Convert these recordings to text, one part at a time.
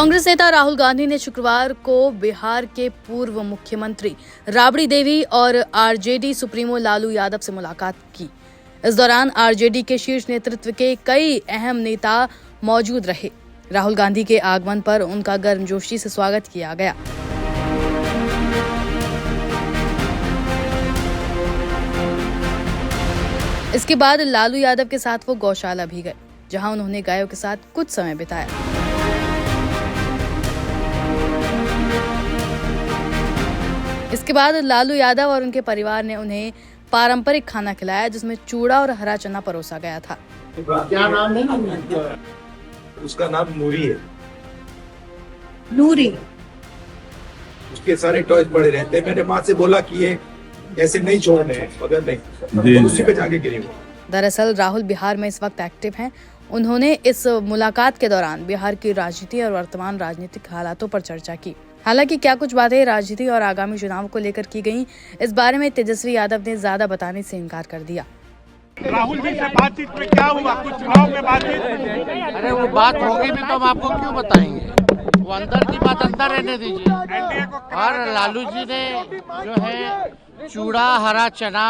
कांग्रेस नेता राहुल गांधी ने शुक्रवार को बिहार के पूर्व मुख्यमंत्री राबड़ी देवी और आरजेडी सुप्रीमो लालू यादव से मुलाकात की। इस दौरान आरजेडी के शीर्ष नेतृत्व के कई अहम नेता मौजूद रहे। राहुल गांधी के आगमन पर उनका गर्मजोशी से स्वागत किया गया। इसके बाद लालू यादव के साथ वो गौशाला भी गए, जहां उन्होंने गायों के साथ कुछ समय बिताया। इसके बाद लालू यादव और उनके परिवार ने उन्हें पारंपरिक खाना खिलाया, जिसमें चूड़ा और हरा चना परोसा गया था। क्या नाम है? उसका नाम नूरी है। नूरी। उसके सारे टॉयज पड़े रहते हैं। मैंने माँ से बोला कि ये ऐसे नहीं छोड़ने हैं, मगर नहीं, उसी पे जाके गिरी वो। दरअसल राहुल बिहार में इस वक्त एक्टिव हैं। उन्होंने इस मुलाकात के दौरान बिहार की राजनीति और वर्तमान राजनीतिक हालातों पर चर्चा की। हालांकि क्या कुछ बातें राजनीति और आगामी चुनाव को लेकर की गईं, इस बारे में तेजस्वी यादव ने ज्यादा बताने से इनकार कर दिया। राहुल जी से बातचीत में क्या हुआ? कुछ चुनाव में बातचीत? अरे वो बात होगी भी तो हम आपको क्यों बताएंगे? वो अंदर की बात अंदर रहने दीजिए। और लालू जी ने जो है चूड़ा हरा चना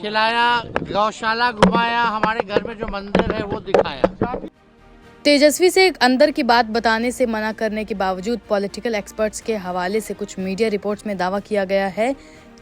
खिलाया, गौशाला घुमाया, हमारे घर में जो मंदिर है वो दिखाया। तेजस्वी से अंदर की बात बताने से मना करने के बावजूद पॉलिटिकल एक्सपर्ट्स के हवाले से कुछ मीडिया रिपोर्ट्स में दावा किया गया है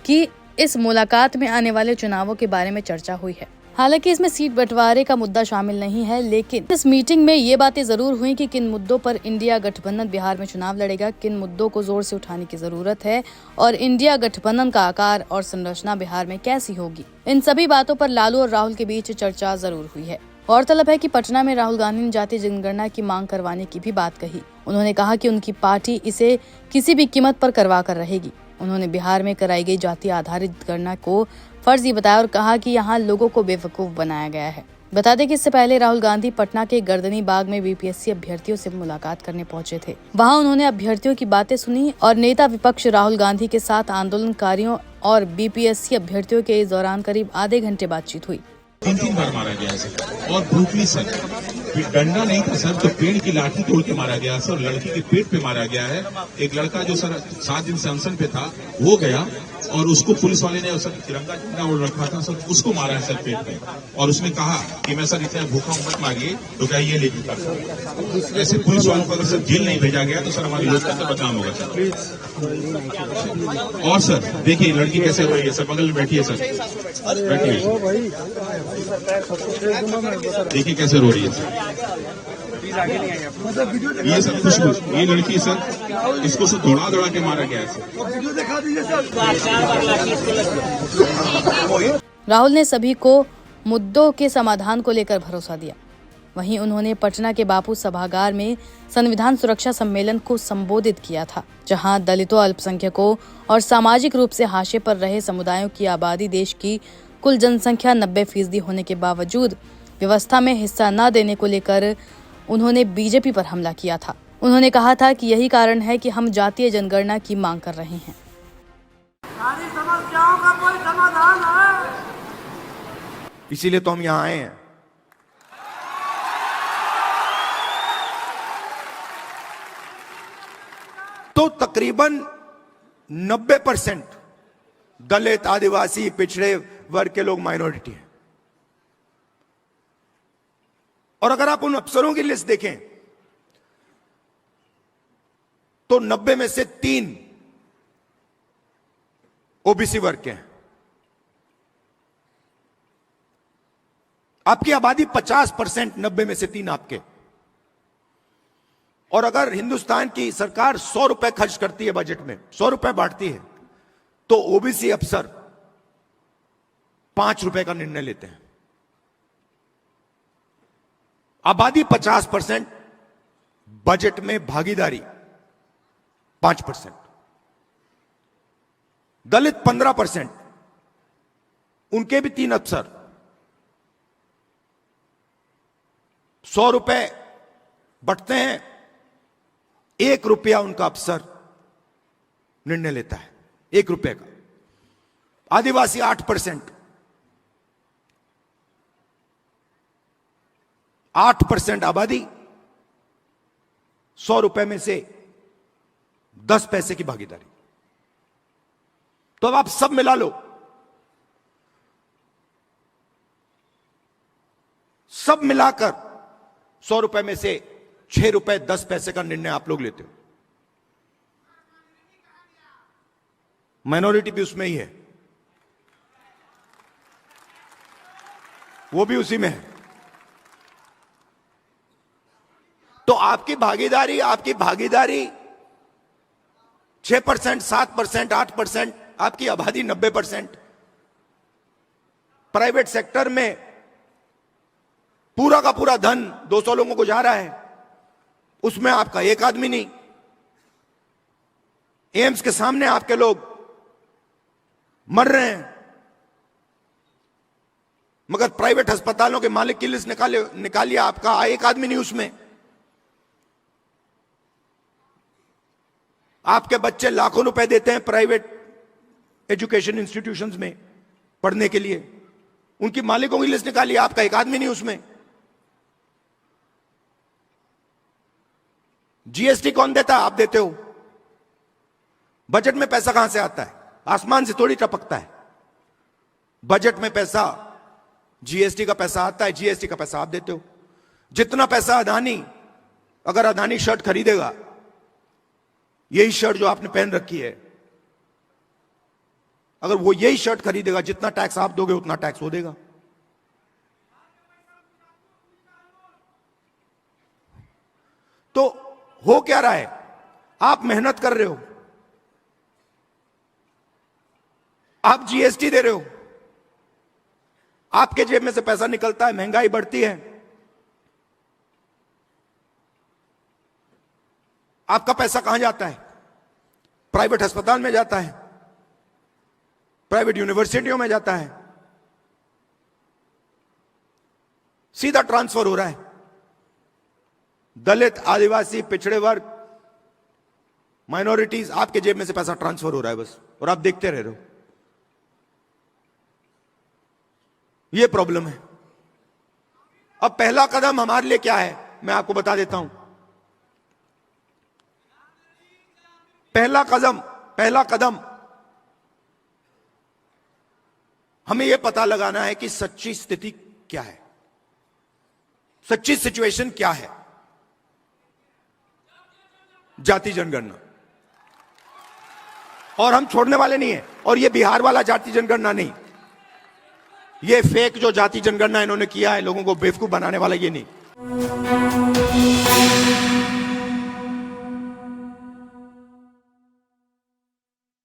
कि इस मुलाकात में आने वाले चुनावों के बारे में चर्चा हुई है। हालांकि इसमें सीट बंटवारे का मुद्दा शामिल नहीं है, लेकिन इस मीटिंग में ये बातें जरूर हुई कि किन मुद्दों पर इंडिया गठबंधन बिहार में चुनाव लड़ेगा, किन मुद्दों को जोर से उठाने की जरूरत है और इंडिया गठबंधन का आकार और संरचना बिहार में कैसी होगी। इन सभी बातों पर लालू और राहुल के बीच चर्चा जरूर हुई है। गौरतलब है कि पटना में राहुल गांधी ने जातीय जनगणना की मांग करवाने की भी बात कही। उन्होंने कहा कि उनकी पार्टी इसे किसी भी कीमत पर करवा कर रहेगी। उन्होंने बिहार में कराई गई जाति आधारित गणना को फर्जी बताया और कहा कि यहाँ लोगों को बेवकूफ बनाया गया है। बता दें कि इससे पहले राहुल गांधी पटना के गर्दनी बाग में बीपीएससी अभ्यर्थियों से मुलाकात करने पहुंचे थे। वहां उन्होंने अभ्यर्थियों की बातें सुनी और नेता विपक्ष राहुल गांधी के साथ आंदोलनकारियों और बीपीएससी अभ्यर्थियों के इस दौरान करीब आधे घंटे बातचीत हुई। 3 बार मारा गया सर, और ब्रूटली सर, डंडा नहीं था सर, तो पेड़ की लाठी तोड़ के मारा गया सर। लड़की के पेट पे मारा गया है। एक लड़का जो सर 7 दिन से अनशन पे था वो गया और उसको पुलिस वाले ने सर तिरंगा झंडा ओढ़ रखा था सर, उसको मारा है सर पेट पे। और उसने कहा कि मैं सर इतना भूखा हूं, मत मारिए। तो क्या ये ले चुका सर? ऐसे पुलिस वालों को अगर सर जेल नहीं भेजा गया तो सर हमारी लोकता का बदनाम होगा सर। और सर देखिए लड़की कैसे रो रही है सर, बगल में बैठी है सर, बैठी देखिए कैसे रो रही है सर। ये सब खुशबू, ये लड़की सर, इसको सर दौड़ा दौड़ा के मारा गया है सर। राहुल ने सभी को मुद्दों के समाधान को लेकर भरोसा दिया। वहीं उन्होंने पटना के बापू सभागार में संविधान सुरक्षा सम्मेलन को संबोधित किया था, जहां दलितों, अल्पसंख्यकों और सामाजिक रूप से हाशिए पर रहे समुदायों की आबादी देश की कुल जनसंख्या 90% होने के बावजूद व्यवस्था में हिस्सा न देने को लेकर उन्होंने बीजेपी पर हमला किया था। उन्होंने कहा था कि यही कारण है कि हम जातीय जनगणना की मांग कर रहे हैं। सारी समस्याओं का कोई समाधान है, इसीलिए तो हम यहाँ आए हैं। तो तकरीबन 90% दलित, आदिवासी, पिछड़े वर्ग के लोग माइनॉरिटी हैं। और अगर आप उन अफसरों की लिस्ट देखें तो 90 में से 3 ओबीसी वर्ग के हैं। आपकी आबादी 50%, 90 में से 3 आपके। और अगर हिंदुस्तान की सरकार 100 रुपए खर्च करती है बजट में, 100 रुपए बांटती है, तो ओबीसी अफसर 5 रुपए का निर्णय लेते हैं। आबादी 50%, बजट में भागीदारी 5%। दलित 15%, उनके भी 3 अफसर, 100 रुपए बंटते हैं, 1 रुपया उनका अफसर निर्णय लेता है, 1 रुपए का। आदिवासी 8%, 8% आबादी, 100 रुपए में से 10 पैसे की भागीदारी। तो अब आप सब मिला लो, सब मिलाकर 100 रुपए में से 6 रुपए 10 पैसे का निर्णय आप लोग लेते हो। माइनॉरिटी भी उसमें ही है, वो भी उसी में है। तो आपकी भागीदारी 6%, 7%, 8%, आपकी आबादी 90%। प्राइवेट सेक्टर में पूरा का पूरा धन 200 लोगों को जा रहा है, उसमें आपका एक आदमी नहीं। एम्स के सामने आपके लोग मर रहे हैं, मगर प्राइवेट अस्पतालों के मालिक की लिस्ट निकालिए, आपका एक आदमी नहीं उसमें। आपके बच्चे लाखों रुपए देते हैं प्राइवेट एजुकेशन इंस्टीट्यूशंस में पढ़ने के लिए, उनकी मालिकों की लिस्ट निकालिए, आपका एक आदमी नहीं उसमें। जीएसटी कौन देता है? आप देते हो। बजट में पैसा कहां से आता है? आसमान से थोड़ी टपकता है। बजट में पैसा जीएसटी का पैसा आता है, जीएसटी का पैसा आप देते हो। जितना पैसा अगर अदानी शर्ट खरीदेगा, यही शर्ट जो आपने पहन रखी है, अगर वो यही शर्ट खरीदेगा, जितना टैक्स आप दोगे उतना टैक्स वो देगा। तो हो क्या रहा है? आप मेहनत कर रहे हो, आप जीएसटी दे रहे हो, आपके जेब में से पैसा निकलता है, महंगाई बढ़ती है, आपका पैसा कहां जाता है? प्राइवेट अस्पताल में जाता है, प्राइवेट यूनिवर्सिटियों में जाता है, सीधा ट्रांसफर हो रहा है। दलित, आदिवासी, पिछड़े वर्ग, माइनॉरिटीज, आपके जेब में से पैसा ट्रांसफर हो रहा है बस, और आप देखते रह रहे हो। यह प्रॉब्लम है। अब पहला कदम हमारे लिए क्या है, मैं आपको बता देता हूं। पहला कदम हमें यह पता लगाना है कि सच्ची स्थिति क्या है, सच्ची सिचुएशन क्या है। जाति जनगणना, और हम छोड़ने वाले नहीं है। और यह बिहार वाला जाति जनगणना नहीं, ये फेक जो जाति जनगणना इन्होंने किया है, लोगों को बेवकूफ बनाने वाला, ये नहीं।